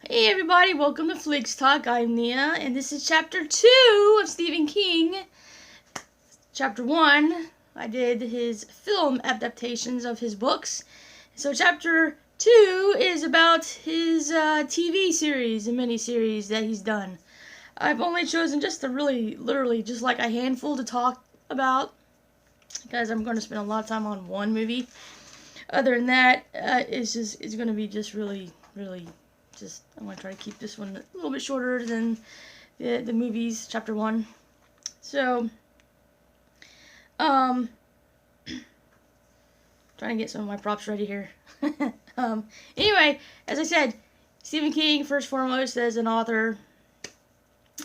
Hey everybody, welcome to Flicks Talk. I'm Nia, and this is Chapter 2 of Stephen King. Chapter 1, I did his film adaptations of his books. So Chapter 2 is about his TV series and miniseries that he's done. I've only chosen just a literally just like a handful to talk about, because I'm going to spend a lot of time on one movie. Other than that, it's going to be just really I'm going to try to keep this one a little bit shorter than the movies, Chapter 1. So, trying to get some of my props ready here. Anyway, as I said, Stephen King, first foremost, as an author.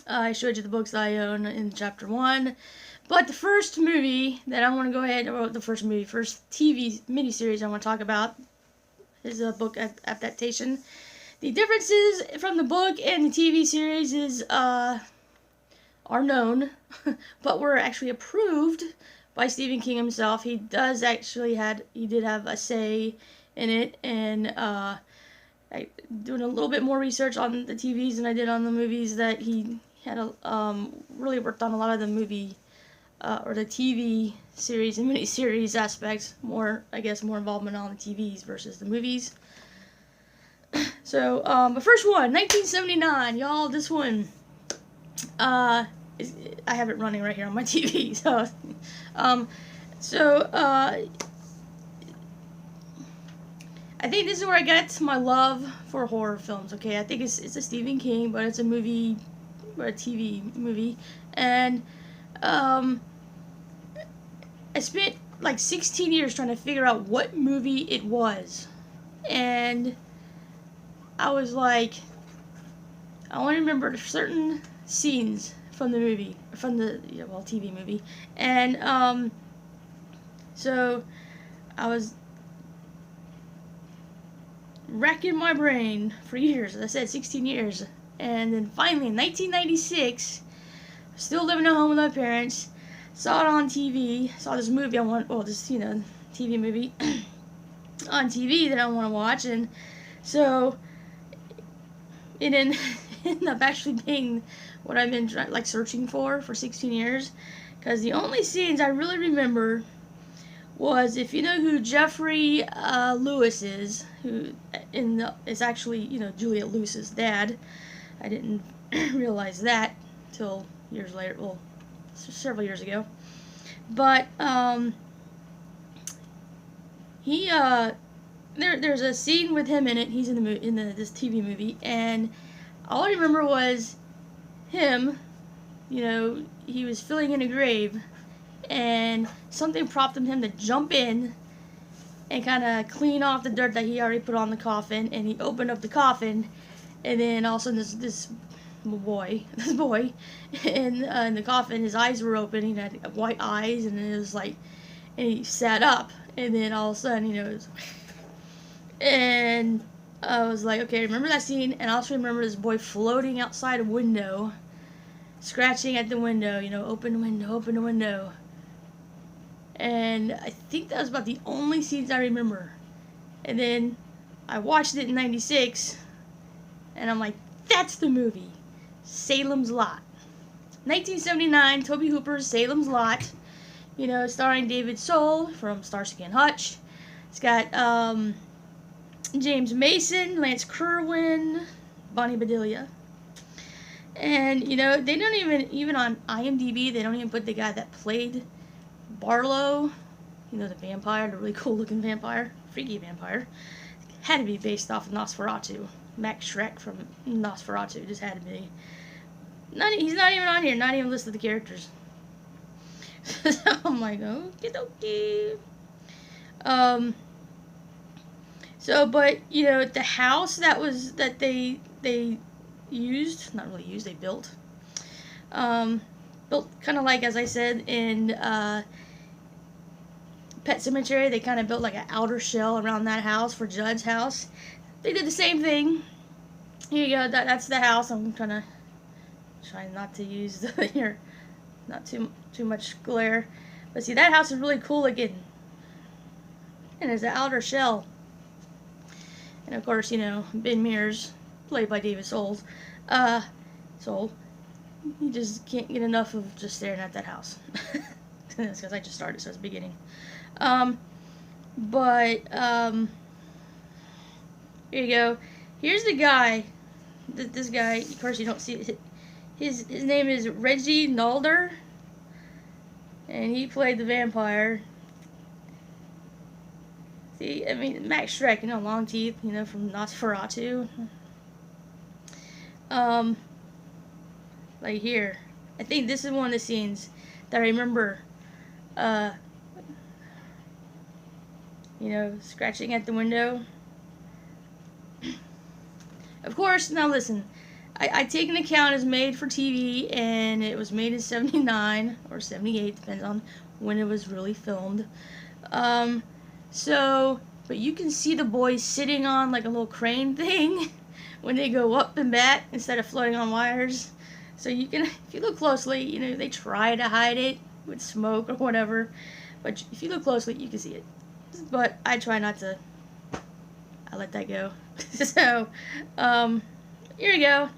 I showed you the books that I own in Chapter 1. But the first movie that I want to go ahead, or the first TV miniseries I want to talk about is a book adaptation. The differences from the book and the TV series are known, but were actually approved by Stephen King himself. He did have a say in it, and doing a little bit more research on the TVs than I did on the movies, that he had really worked on a lot of the movie or the TV series and miniseries aspects, more involvement on the TVs versus the movies. So, the first one, 1979, y'all, this one, I have it running right here on my TV, so, I think this is where I got my love for horror films, okay? I think it's a Stephen King, but it's a movie, or a TV movie, and, I spent, like, 16 years trying to figure out what movie it was, and I was like, I want to remember certain scenes from the movie, from the TV movie, and so I was racking my brain for years. As I said, 16 years, and then finally in 1996, still living at home with my parents, saw it on TV. Saw this movie TV movie on TV that I want to watch, and so it ended up actually being what I've been searching for 16 years, because the only scenes I really remember was, if you know who Jeffrey Lewis is, who is actually Juliette Lewis's dad. I didn't realize that till years later, well, several years ago. But there's a scene with him in it. He's in this TV movie, and all I remember was him. He was filling in a grave, and something prompted him to jump in and kind of clean off the dirt that he already put on the coffin. And he opened up the coffin, and then all of a sudden this boy in the coffin, his eyes were open. He had white eyes, and it was like, and he sat up, and then all of a sudden, it was, and I was like, okay, I remember that scene, and I also remember this boy floating outside a window, scratching at the window, open the window. And I think that was about the only scenes I remember. And then I watched it in 96, and I'm like, that's the movie. Salem's Lot. 1979, Tobe Hooper's Salem's Lot, starring David Soul from Starsky and Hutch. It's got James Mason, Lance Kerwin, Bonnie Bedelia. And, they don't even on IMDb, they don't even put the guy that played Barlow, the vampire, the really cool looking vampire, freaky vampire. Had to be based off of Nosferatu. Max Schreck from Nosferatu, just had to be. He's not even on here, not even listed the characters. So I'm like, okie dokie. So, but, the house that they used, not really used, they built. Built kind of like, as I said, in Pet Sematary, they kind of built like an outer shell around that house for Judd's house. They did the same thing. Here you go, that's the house. I'm kind of trying not to use not too much glare. But see, that house is really cool looking. And there's an outer shell. And of course, Ben Mears played by David Soul. Soul. He just can't get enough of just staring at that house. That's because I just started, so it's beginning. Here you go. Here's the guy. This guy, of course you don't see it. His name is Reggie Nalder, and he played the vampire. See, I mean, Max Schreck, long teeth, from Nosferatu. Like here. I think this is one of the scenes that I remember, scratching at the window. Of course, now listen, I take an account as made for TV, and it was made in 79 or 78, depends on when it was really filmed. But you can see the boys sitting on like a little crane thing when they go up and back instead of floating on wires. So you can, if you look closely, they try to hide it with smoke or whatever, but if you look closely, you can see it. But I try not to. I let that go. So, here we go.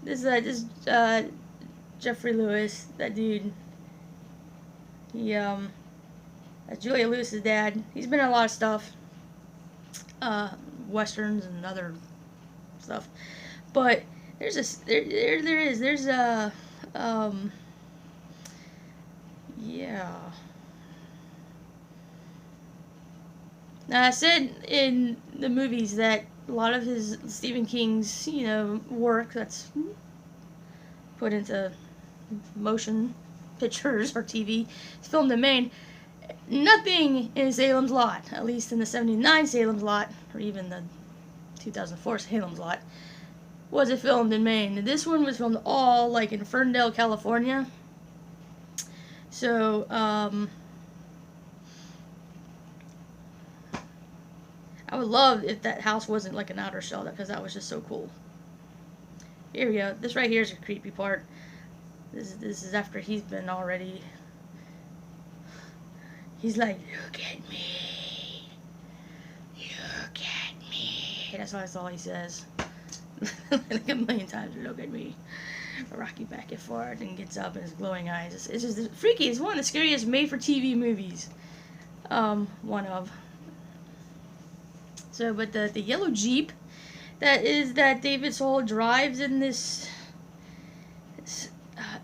This is Jeffrey Lewis, that dude. He that's Julia Lewis's dad. He's been in a lot of stuff, westerns and other stuff. But there's yeah. Now, I said in the movies that a lot of his Stephen King's, work that's put into motion pictures or TV is filmed in Maine. Nothing in Salem's Lot, at least in the 79 Salem's Lot, or even the 2004 Salem's Lot, was it filmed in Maine. This one was filmed all like in Ferndale, California. So, I would love if that house wasn't like an outer shell, because that was just so cool. Here we go. This right here is a creepy part. This is after he's been already. He's like, look at me. Look at me. That's all he says. Like a million times, look at me. Rocky back and forth and gets up and his glowing eyes. It's just freaky. It's one of the scariest made-for-TV movies. One of. So, but the yellow Jeep that David Soul drives in this,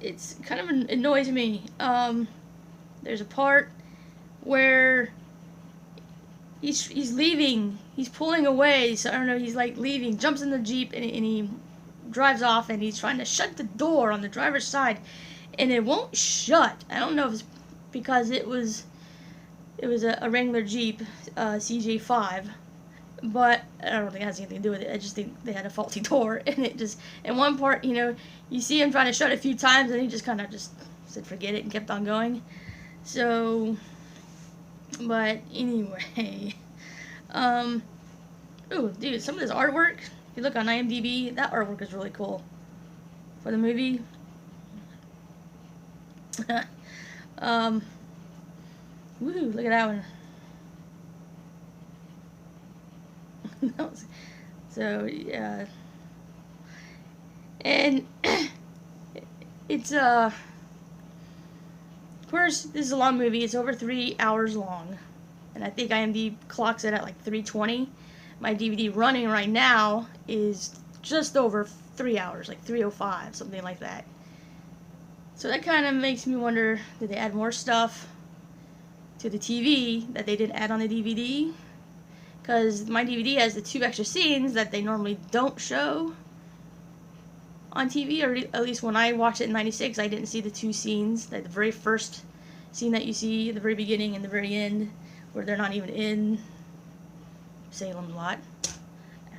it's kind of annoys me. There's a part where he's leaving, he's pulling away, so I don't know, he's like leaving, jumps in the Jeep and he drives off, and he's trying to shut the door on the driver's side, and it won't shut. I don't know if it's because it was a Wrangler Jeep, CJ5. But I don't think it has anything to do with it. I just think they had a faulty door, and it just, in one part, you see him trying to shut it a few times, and he just kind of just said forget it and kept on going. So, but anyway, ooh, dude, some of this artwork, if you look on IMDb, that artwork is really cool for the movie. Woo, look at that one. So yeah, and it's of course this is a long movie. It's over 3 hours long, and I think IMDb clocks it at like 3:20. My DVD running right now is just over 3 hours, like 3:05, something like that. So that kind of makes me wonder, did they add more stuff to the TV that they didn't add on the DVD? Because my DVD has the 2 extra scenes that they normally don't show on TV, or at least when I watched it in '96, I didn't see the 2 scenes. The very first scene that you see, the very beginning and the very end, where they're not even in Salem's Lot.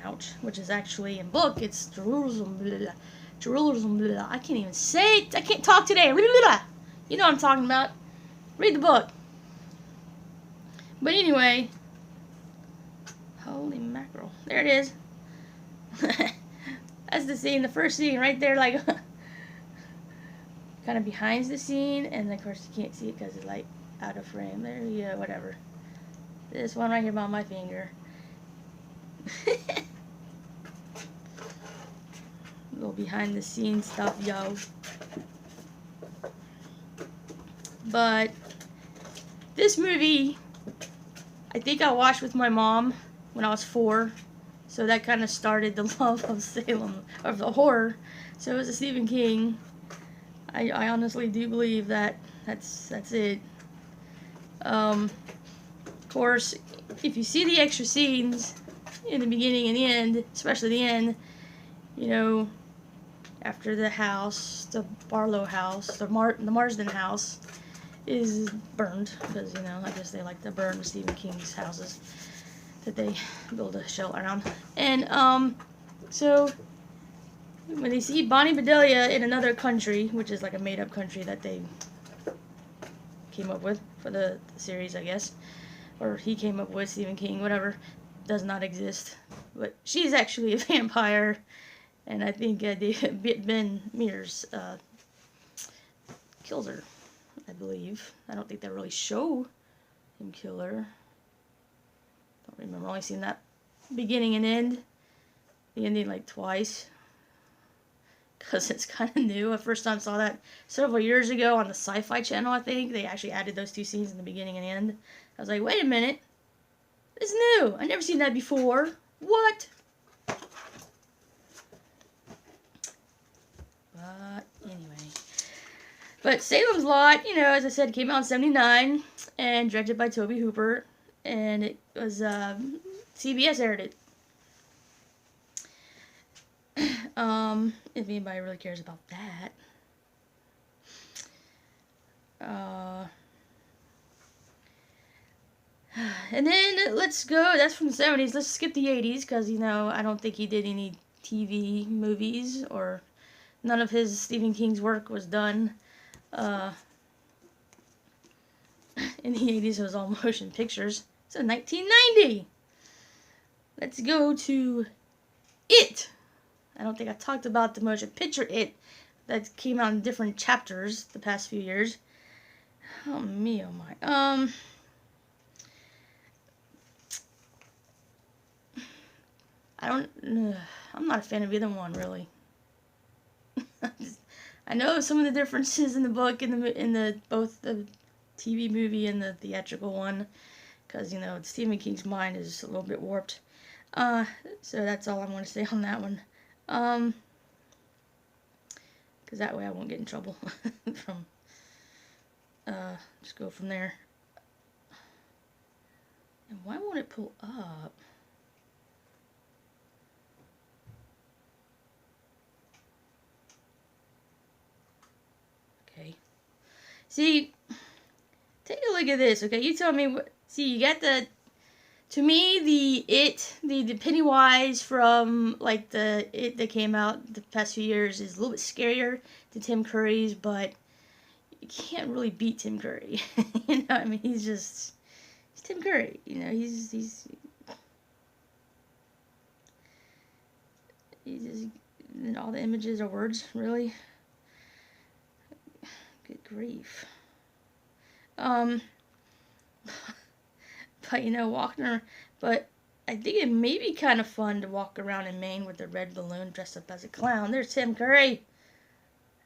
Ouch. Which is actually in book, it's Jerusalem. Blah, blah, Jerusalem. Blah, I can't even say it. I can't talk today. Blah, blah, blah. You know what I'm talking about. Read the book. But anyway. Holy mackerel. There it is. That's the scene, the first scene right there, like kind of behind the scene, and of course you can't see it because it's like out of frame. There, yeah, whatever. This one right here by my finger. little behind the scenes stuff, yo. But this movie, I think I watched with my mom when I was 4. So that kind of started the love of Salem, of the horror. So it was a Stephen King. I honestly do believe that that's it. Of course, if you see the extra scenes in the beginning and the end, especially the end, you know, after the house, the Barlow house, the Marsden house is burned, because, you know, I guess they like to burn Stephen King's houses that they build a shell around. And, so, when they see Bonnie Bedelia in another country, which is like a made-up country that they came up with for the series, I guess, or he came up with, Stephen King, whatever, does not exist. But she's actually a vampire, and I think Ben Mears kills her, I believe. I don't think they really show him kill her. Don't remember. Only seen that beginning and end. The ending like twice, because it's kind of new. I first time saw that several years ago on the Sci-Fi Channel, I think. They actually added those 2 scenes in the beginning and end. I was like, wait a minute. It's new. I've never seen that before. What? But anyway. But Salem's Lot, you know, as I said, came out in 79 and directed by Tobe Hooper. And it was, CBS aired it. If anybody really cares about that. And then let's go, that's from the 70s, let's skip the 80s, because, you know, I don't think he did any TV movies, or none of his Stephen King's work was done in the 80s. It was all motion pictures. So 1990, let's go to It. I don't think I talked about the motion picture It that came out in different chapters the past few years. Oh me, oh my. I'm not a fan of either one, really. I know some of the differences in the book, in the both the TV movie and the theatrical one, because, you know, Stephen King's mind is a little bit warped. So that's all I want to say on that one. Because that way I won't get in trouble from, just go from there. And why won't it pull up? Okay. See, take a look at this, okay? You tell me what, see, you got the, to me, the Pennywise from, like, the It that came out the past few years is a little bit scarier than Tim Curry's, but you can't really beat Tim Curry. You know, I mean, he's Tim Curry, you know, he's just, all the images are words, really. Good grief. But, you know, but I think it may be kind of fun to walk around in Maine with a red balloon dressed up as a clown. There's Tim Curry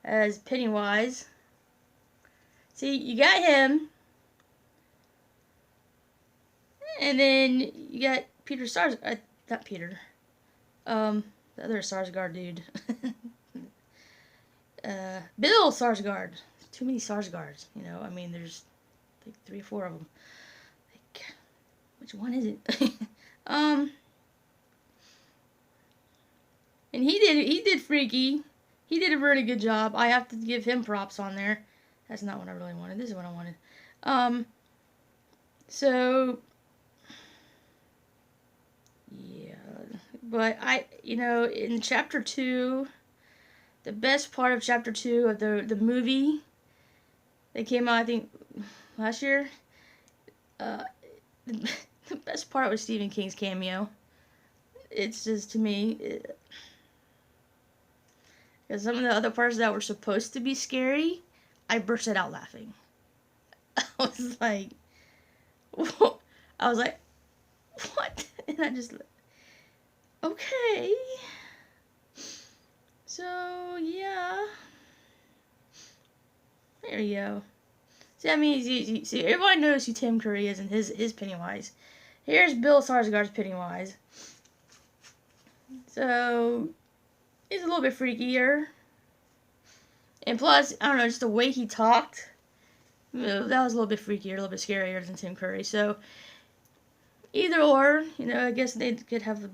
as Pennywise. See, you got him. And then you got Peter Sarsgaard. Not Peter. The other Sarsgaard dude. Bill Sarsgaard. Too many Sarsgaards, you know. I mean, there's like 3 or 4 of them. Like, which one is it? And he did Freaky. He did a really good job. I have to give him props on there. That's not what I really wanted. This is what I wanted. So, yeah. But you know, in chapter 2, the best part of chapter 2 of the movie that came out, I think, last year, the best part was Stephen King's cameo. It's just, to me, because some of the other parts that were supposed to be scary, I bursted out laughing. I was like, what? And I just, okay. So So, yeah. There you go. See, I mean, see, everybody knows who Tim Curry is and his Pennywise. Here's Bill Skarsgård's Pennywise. So, he's a little bit freakier. And plus, I don't know, just the way he talked, that was a little bit freakier, a little bit scarier than Tim Curry. So, either or, I guess they could have the,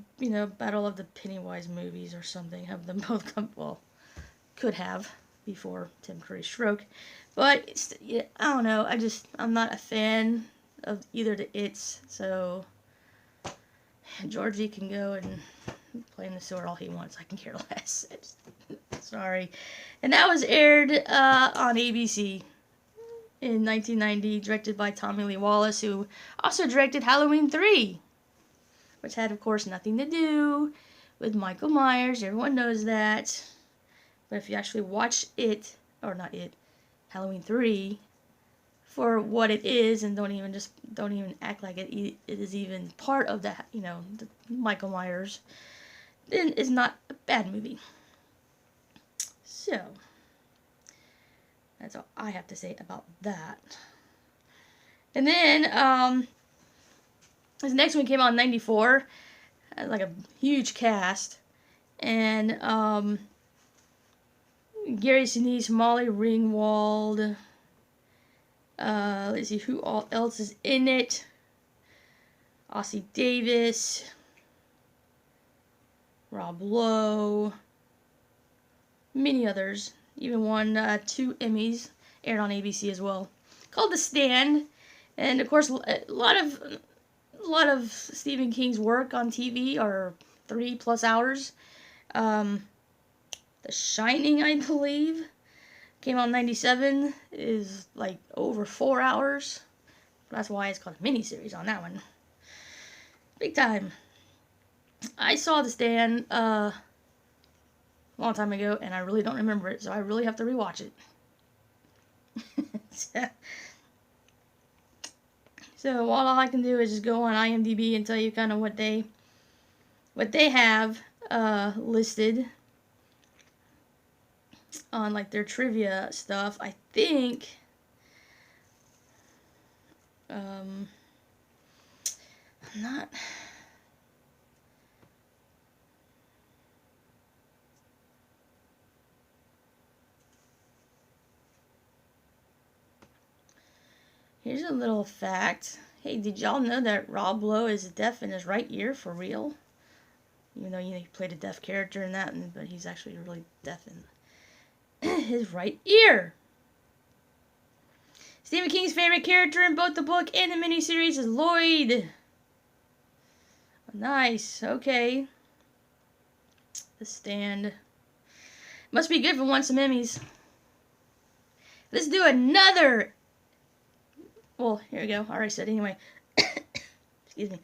Battle of the Pennywise movies or something. Have them both come, well, could have before Tim Curry's stroke. But, I don't know, I'm not a fan of either the It's, so Georgie can go and play in the sewer all he wants. I can care less. Sorry. And that was aired on ABC in 1990, directed by Tommy Lee Wallace, who also directed Halloween 3, which had, of course, nothing to do with Michael Myers. Everyone knows that. But if you actually watch it, or not it, Halloween 3, for what it is, and don't even act like it is even part of the, the Michael Myers, then it's not a bad movie. So, that's all I have to say about that. And then, this next one came out in 94, like a huge cast, and, Gary Sinise, Molly Ringwald, let's see who all else is in it. Ossie Davis, Rob Lowe, many others. Even won 2 Emmys, aired on ABC as well. Called The Stand, and of course a lot of Stephen King's work on TV are 3+ hours. The Shining, I believe, came out in 97, is like over 4 hours. That's why it's called a miniseries on that one. Big time. I saw The Stand a long time ago, and I really don't remember it, so I really have to rewatch it. So all I can do is just go on IMDb and tell you kind of what they have listed on like their trivia stuff. I think I'm not. Here's a little fact. Hey, did y'all know that Rob Lowe is deaf in his right ear for real? Even though, he played a deaf character in that, but he's actually really deaf in his right ear. Stephen King's favorite character in both the book and the miniseries is Lloyd. Nice. Okay. The Stand. Must be good for won some Emmys. Let's do another. Well, here we go. I already said anyway. Excuse me.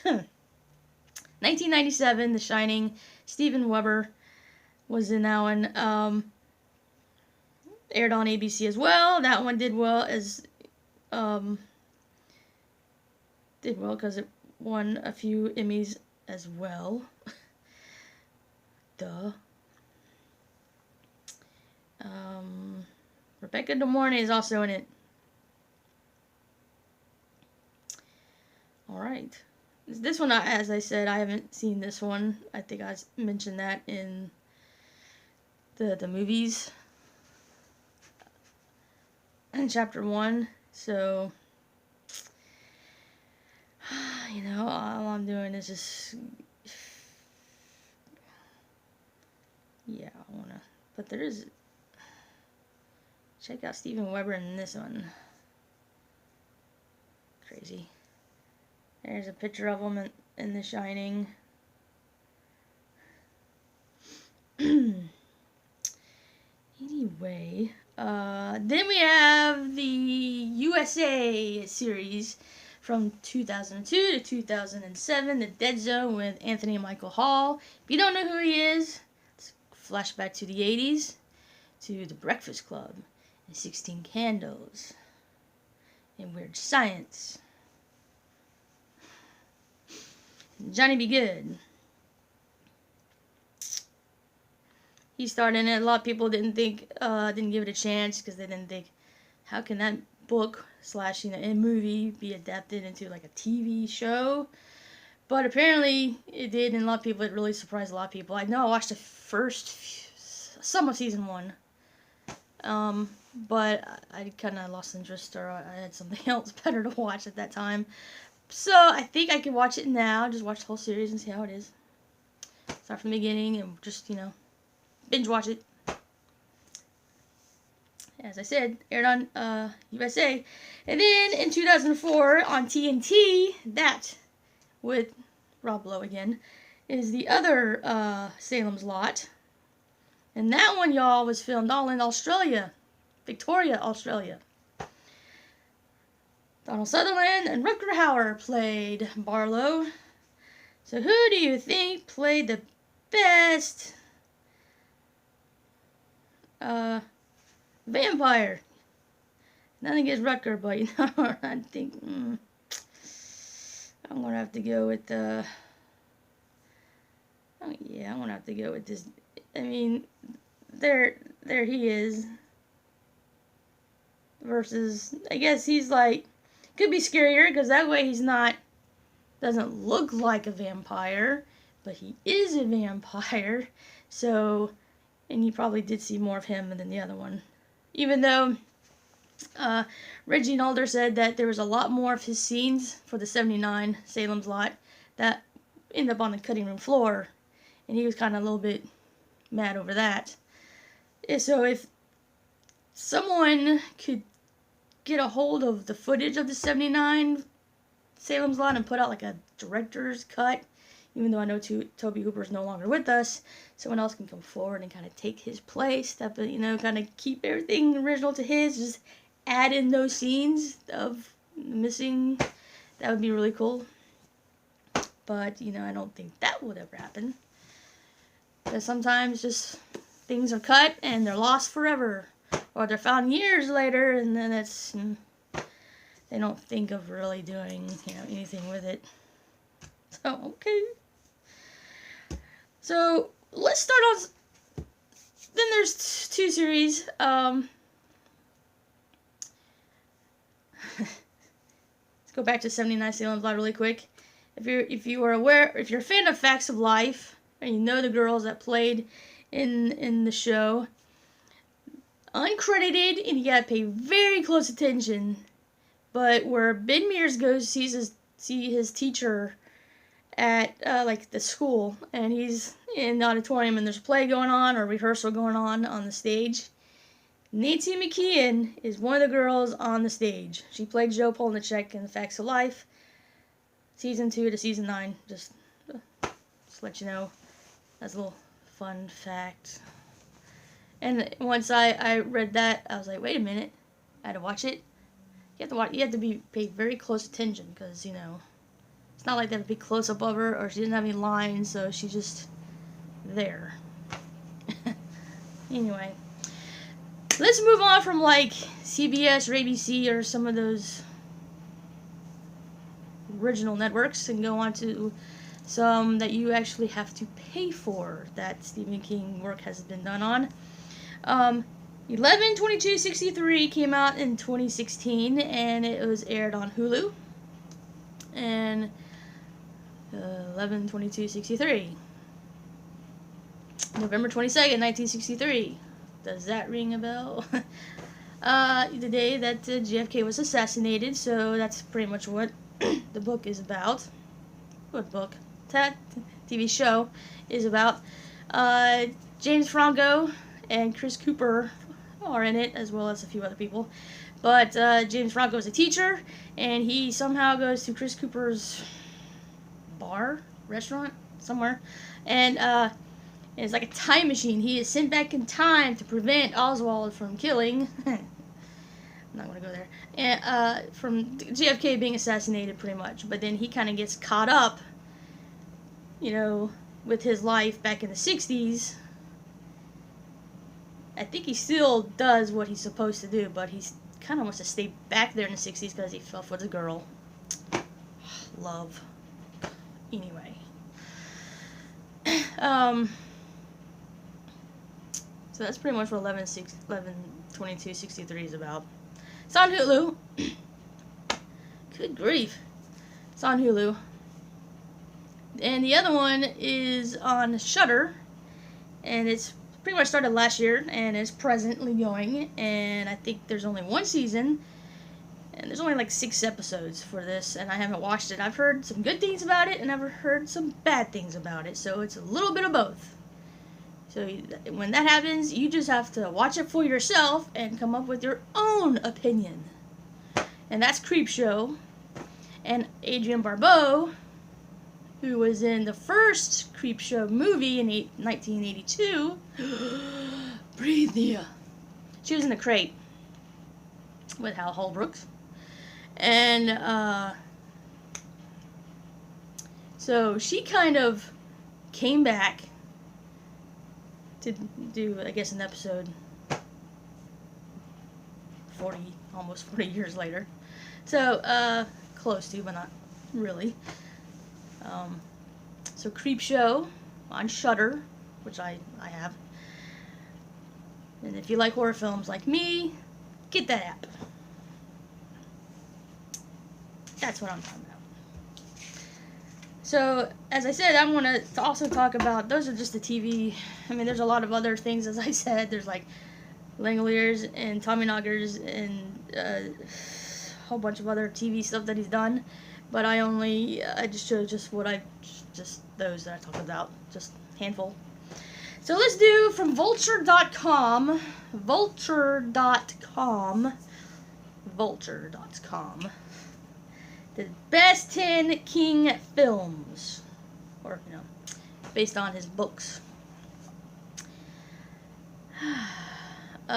1997, The Shining. Steven Weber was in that one. Aired on ABC as well. That one did well because it won a few Emmys as well. Duh. Rebecca De Mornay is also in it. Alright. This one, as I said, I haven't seen this one. I think I mentioned that in the movies in chapter 1. So, all I'm doing is just, yeah, I want to, but there is, check out Steven Weber in this one. Crazy. There's a picture of him in The Shining. Anyway, then we have the USA series from 2002 to 2007, The Dead Zone with Anthony Michael Hall. If you don't know who he is, let's flashback to the 80s, to The Breakfast Club, and 16 Candles, and Weird Science. Johnny Be Good. he starred in it. A lot of people didn't give it a chance because they didn't think, how can that book slash a movie be adapted into like a TV show? But apparently it did, and it really surprised a lot of people. I know I watched some of season 1, but I kind of lost interest, or I had something else better to watch at that time. So I think I can watch it now. Just watch the whole series and see how it is. Start from the beginning and just binge watch it. As I said, aired on USA, and then in 2004 on TNT, that with Rob Lowe again, is the other Salem's Lot. And that one, y'all, was filmed all in Australia. Victoria, Australia. Donald Sutherland and Rutger Hauer played Barlow. So who do you think played the best vampire? Nothing against Rutger, but I think I'm gonna have to go with I'm gonna have to go with this. I mean, there he is. Versus, I guess he's like, could be scarier because that way doesn't look like a vampire, but he is a vampire. So, and you probably did see more of him than the other one. Even though Reggie Nalder said that there was a lot more of his scenes for the 79 Salem's Lot that ended up on the cutting room floor, and he was kind of a little bit mad over that. So if someone could get a hold of the footage of the 79 Salem's Lot and put out like a director's cut, even though I know Toby Hooper is no longer with us, someone else can come forward and kind of take his place, kind of keep everything original to his, just add in those scenes of missing. That would be really cool. But, I don't think that would ever happen. Because sometimes just things are cut and they're lost forever. Or they're found years later, and then they don't think of really doing, anything with it. So, okay. So, let's start on, then there's 2 series. Let's go back to 79 Salem's Lot really quick. If you're a fan of Facts of Life, and you know the girls that played in the show, uncredited, and you gotta pay very close attention, but where Ben Mears goes see his teacher at like the school, and he's in the auditorium and there's a play going on or rehearsal going on the stage. Nancy McKeon is one of the girls on the stage. She played Joe Polnicek in Facts of Life, season 2 to season 9. Just let you know. That's a little fun fact. And once I read that, I was like, wait a minute, I had to watch it. You have to pay very close attention, because it's not like they have a big close up of her, or she didn't have any lines, so she's just there. Anyway, let's move on from like CBS or ABC or some of those original networks and go on to some that you actually have to pay for that Stephen King work has been done on. 11/22/63 came out in 2016, and it was aired on Hulu. And 11/22/63, November 22nd, 1963. Does that ring a bell? The day that JFK was assassinated. So that's pretty much what the book is about. What book? That TV show is about. James Franco and Chris Cooper are in it, as well as a few other people. But James Franco is a teacher, and he somehow goes to Chris Cooper's restaurant, somewhere, and it's like a time machine. He is sent back in time to prevent Oswald from killing. I'm not going to go there. And from JFK being assassinated, pretty much. But then he kind of gets caught up, with his life back in the 60s. I think he still does what he's supposed to do, but he kind of wants to stay back there in the 60s because he fell for the girl. Love. Anyway. So that's pretty much what 11/22/63 is about. It's on Hulu. Good grief. It's on Hulu. And the other one is on Shudder. And it's pretty much started last year and is presently going. And I think there's only one season. And there's only like 6 episodes for this. And I haven't watched it. I've heard some good things about it. And I've heard some bad things about it. So it's a little bit of both. So when that happens, you just have to watch it for yourself and come up with your own opinion. And that's Creepshow. And Adrienne Barbeau, who was in the first Creepshow movie in 1982. Breathe, Nia. She was in The Crate with Hal Holbrooks. And so she kind of came back to do, I guess, an episode 40, almost 40 years later. So, close to, but not really. So Creepshow on Shudder, which I have. And if you like horror films like me, get that app. That's what I'm talking about. So, as I said, I'm going to also talk about, those are just the TV. I mean, there's a lot of other things, as I said. There's like Langoliers and Tommyknockers and a whole bunch of other TV stuff that he's done. But I just chose just those that I talked about. Just a handful. So let's do from Vulture.com. Vulture.com. The best 10 King films, or based on his books.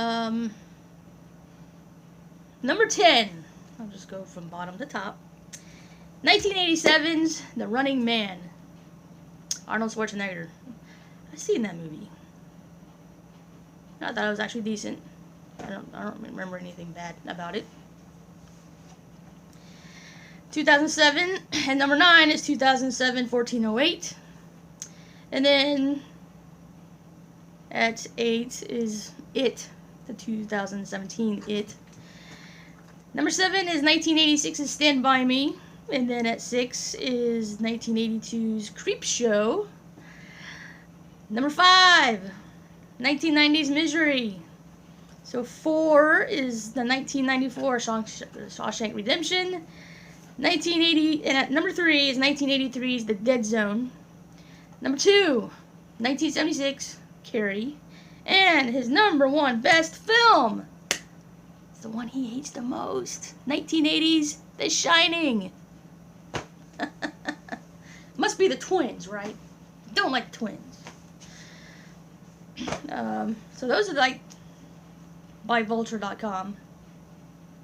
Number 10. I'll just go from bottom to top. 1987's The Running Man. Arnold Schwarzenegger. I've seen that movie. I thought it was actually decent. I don't remember anything bad about it. 2007, and number 9 is 2007, 1408. And then at 8 is It, the 2017 It. Number 7 is 1986's Stand By Me. And then at 6 is 1982's Creepshow. Number 5, 1990's Misery. So 4 is the 1994 Shawshank Redemption. 1980, and at number 3 is 1983's The Dead Zone. Number 2, 1976, Carrie. And his number 1 best film, it's the one he hates the most, 1980's The Shining. Must be the twins, right? Don't like twins. So those are like by Vulture.com.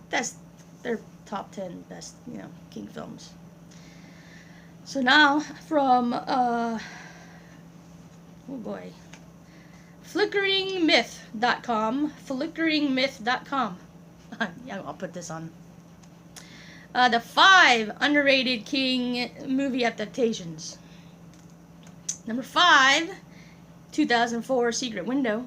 That's their top 10 best, King films. So now from FlickeringMyth.com. FlickeringMyth.com. Yeah, I'll put this on. The 5 underrated King movie adaptations. Number 5, 2004 Secret Window.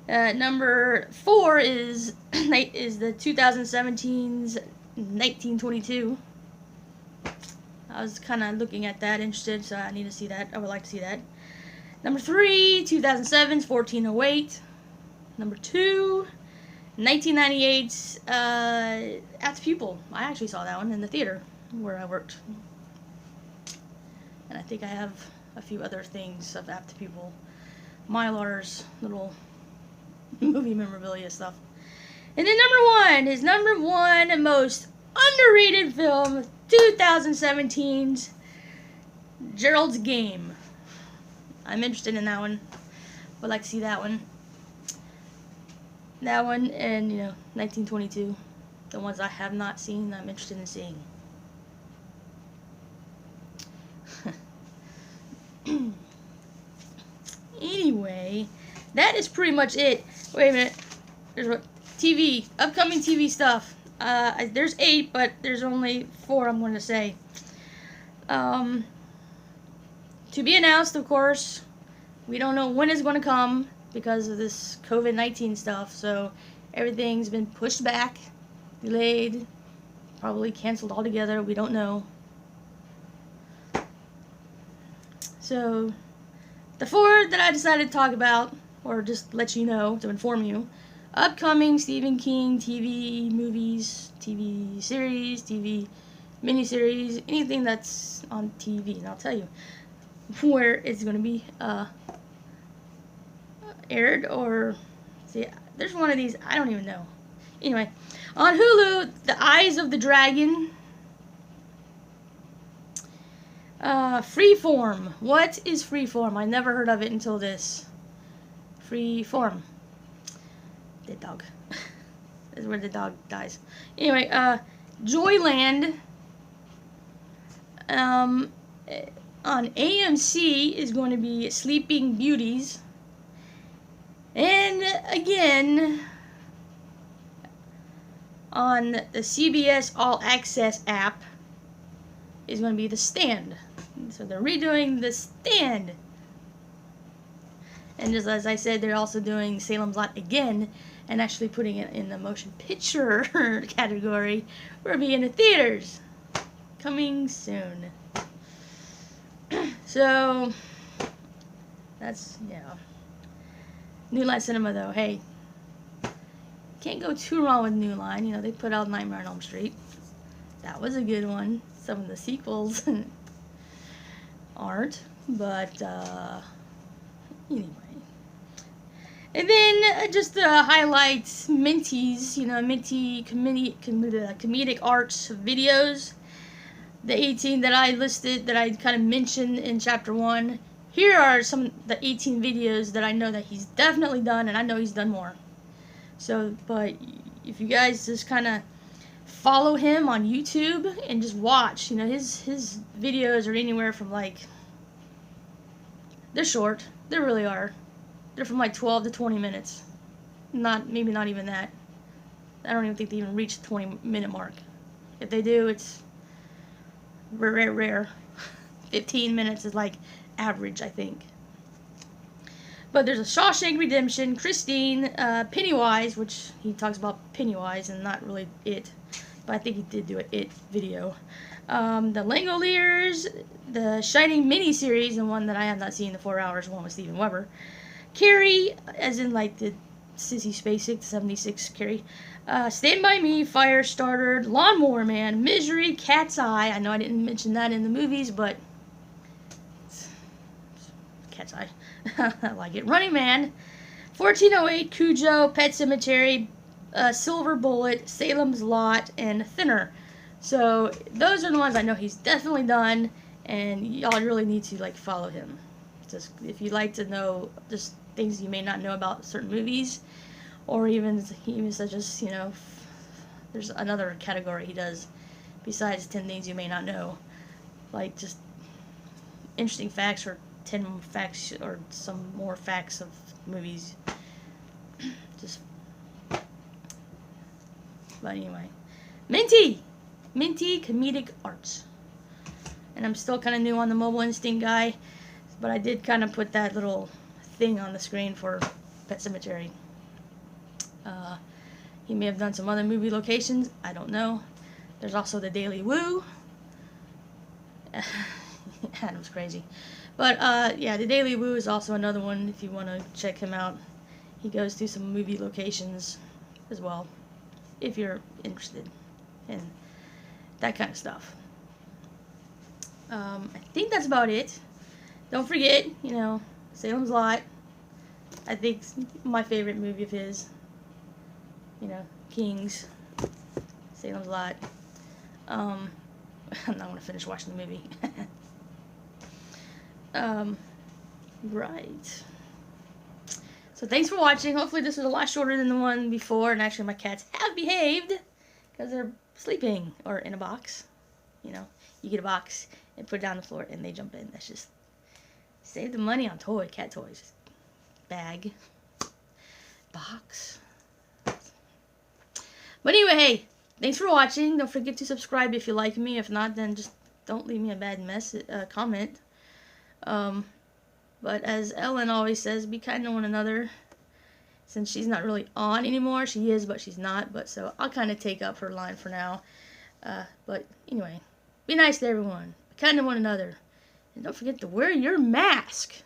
Number 4 is the 2017's 1922. I was kind of looking at that, interested, so I need to see that. I would like to see that. Number 3, 2007's 1408. Number 2, 1998's At the Pupil. I actually saw that one in the theater where I worked. And I think I have a few other things of At the Pupil. Mylar's little movie memorabilia stuff. And then number 1, his number 1 most underrated film, 2017's Gerald's Game. I'm interested in that one. Would like to see that one. That one and, 1922. The ones I have not seen, I'm interested in seeing. Anyway, that is pretty much it. Wait a minute. There's what? TV. Upcoming TV stuff. There's 8, but there's only 4 I'm going to say. To be announced, of course. We don't know when it's going to come. because of this COVID-19 stuff. So everything's been pushed back, delayed, probably canceled altogether. We don't know. So the 4 that I decided to talk about, or just let you know, to inform you, upcoming Stephen King TV movies, TV series, TV miniseries, anything that's on TV. And I'll tell you where it's going to be aired, or see, there's one of these, I don't even know. Anyway, on Hulu, The Eyes of the Dragon. Freeform. What is Freeform? I never heard of it until this. Freeform. Dead dog. This is where the dog dies. Anyway, Joyland. On AMC is going to be Sleeping Beauties. And again, on the CBS All Access app is going to be The Stand. So they're redoing The Stand. And just as I said, they're also doing Salem's Lot again and actually putting it in the motion picture category for it being in the theaters. Coming soon. So, that's, yeah. New Line Cinema, though, hey. Can't go too wrong with New Line. You know, they put out Nightmare on Elm Street. That was a good one. Some of the sequels aren't, but anyway. And then just to highlight Minty's, you know, Minty comedic arts videos. The 18 that I listed, that I kind of mentioned in chapter 1. Here are some of the 18 videos that I know that he's definitely done, and I know he's done more. So, but if you guys just kind of follow him on YouTube and just watch, you know, his videos are anywhere from like, they're short, they really are. They're from like 12 to 20 minutes. Maybe not even that. I don't even think they even reach the 20-minute mark. If they do, it's rare. 15 minutes is like average, I think. But there's a Shawshank Redemption, Christine, Pennywise, which he talks about Pennywise and not really it, but I think he did do an it video. The Langoliers, the Shining miniseries, and one that I have not seen, the 4 hours one with Steven Weber. Carrie, as in like the Sissy Spacek, 76 Carrie. Stand By Me, Firestarter, Lawnmower Man, Misery, Cat's Eye. I know I didn't mention that in the movies, but Cat's Eye. I like it. Running Man, 1408, Cujo, Pet Sematary, Silver Bullet, Salem's Lot, and Thinner. So those are the ones I know he's definitely done, and y'all really need to like follow him. Just if you like to know just things you may not know about certain movies, or even such as, you know, there's another category he does besides 10 things you may not know, like just interesting facts, or 10 facts, or some more facts of movies. Just, but anyway, Minty Comedic Arts. And I'm still kind of new on the Mobile Instinct guy, but I did kind of put that little thing on the screen for Pet Sematary. He may have done some other movie locations, I don't know. There's also TheDailyWoo. Adam's crazy. But yeah, TheDailyWoo is also another one if you want to check him out. He goes through some movie locations as well, if you're interested in that kind of stuff. I think that's about it. Don't forget, you know, Salem's Lot. I think it's my favorite movie of his. You know, King's, Salem's Lot. I'm not going to finish watching the movie. Right. So thanks for watching. Hopefully this was a lot shorter than the one before, and actually my cats have behaved because they're sleeping or in a box. You know, you get a box and put it down on the floor and they jump in. That's just save the money on cat toys. Bag, box. But anyway, hey, thanks for watching. Don't forget to subscribe if you like me. If not, then just don't leave me a bad comment. But as Ellen always says, be kind to one another. since she's not really on anymore. She is, but she's not. But so I'll kind of take up her line for now. But anyway, be nice to everyone. Be kind to one another. And don't forget to wear your mask.